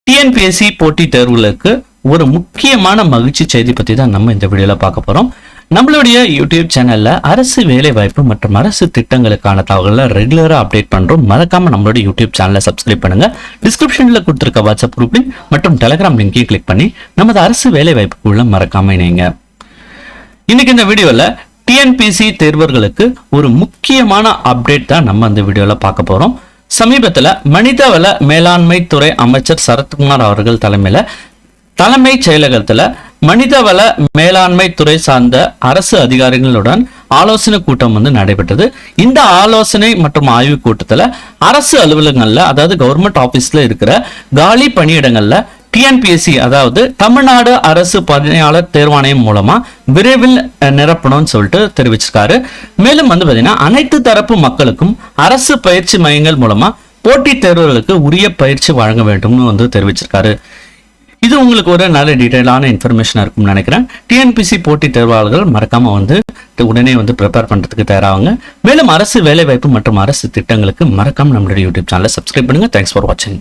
TNPSC போட்டித் தேர்வுகளுக்கு ஒரு முக்கியமான மகிழ்ச்சி செய்தி பத்தி தான் நம்ம இந்த வீடியோல பார்க்க போறோம். நம்மளுடைய யூடியூப் சேனல்ல அரசு வேலை வாய்ப்பு மற்றும் அரசு திட்டங்களுக்கான தகவல்களை ரெகுலரா அப்டேட் பண்றோம். மறக்காம நம்மளுடைய யூடியூப் சேனலை சப்ஸ்கிரைப் பண்ணுங்க. டிஸ்கிரிப்ஷன்ல கொடுத்திருக்க வாட்ஸ்அப் குரூப் லிங்க் மற்றும் டெலிகிராம் லிங்கையும் கிளிக் பண்ணி நமது அரசு வேலை வாய்ப்புக்குள்ள மறக்காம இணைங்க. இன்னைக்கு இந்த வீடியோல டிஎன்பிஎஸ்சி தேர்வர்களுக்கு ஒரு முக்கியமான அப்டேட் தான் நம்ம இந்த வீடியோல பார்க்க போறோம். சமீபத்துல மனிதவள மேலாண்மை துறை அமைச்சர் சரத்குமார் அவர்கள் தலைமைச் செயலகத்துல மனிதவள மேலாண்மை துறை சார்ந்த அரசு அதிகாரிகளுடன் ஆலோசனை கூட்டம் நடைபெற்றது. இந்த ஆலோசனை மற்றும் ஆய்வு கூட்டத்துல அரசு அலுவலகங்கள்ல, அதாவது கவர்மெண்ட் ஆபீஸ்ல இருக்கிற காலி பணியிடங்கள்ல டிஎன்பிஎஸ்சி, அதாவது தமிழ்நாடு அரசு பணியாளர் தேர்வாணையம் மூலமா விரைவில் நிரப்பணும்னு சொல்லிட்டு தெரிவிச்சிருக்காரு. மேலும் பாத்தீங்கன்னா அனைத்து தரப்பு மக்களுக்கும் அரசு பயிற்சி மையங்கள் மூலமா போட்டித் தேர்வுகளுக்கு உரிய பயிற்சி வழங்க வேண்டும்னு தெரிவிச்சிருக்காரு. இது உங்களுக்கு ஒரு நல்ல டீடைலான இன்ஃபர்மேஷன் இருக்கும்னு நினைக்கிறேன். டிஎன்பிஎஸ்சி போட்டித் தேர்வாளர்கள் மறக்காம உடனே ப்ரிப்பேர் பண்றதுக்கு தயாராகுங்க. மேலும் அரசு வேலை வாய்ப்பு மற்றும் அரசு திட்டங்களுக்கு மறக்காம நம்மளுடைய யூடியூப் சேனலை சப்ஸ்கிரைப் பண்ணுங்க. தேங்க்ஸ் ஃபார் வாட்சிங்.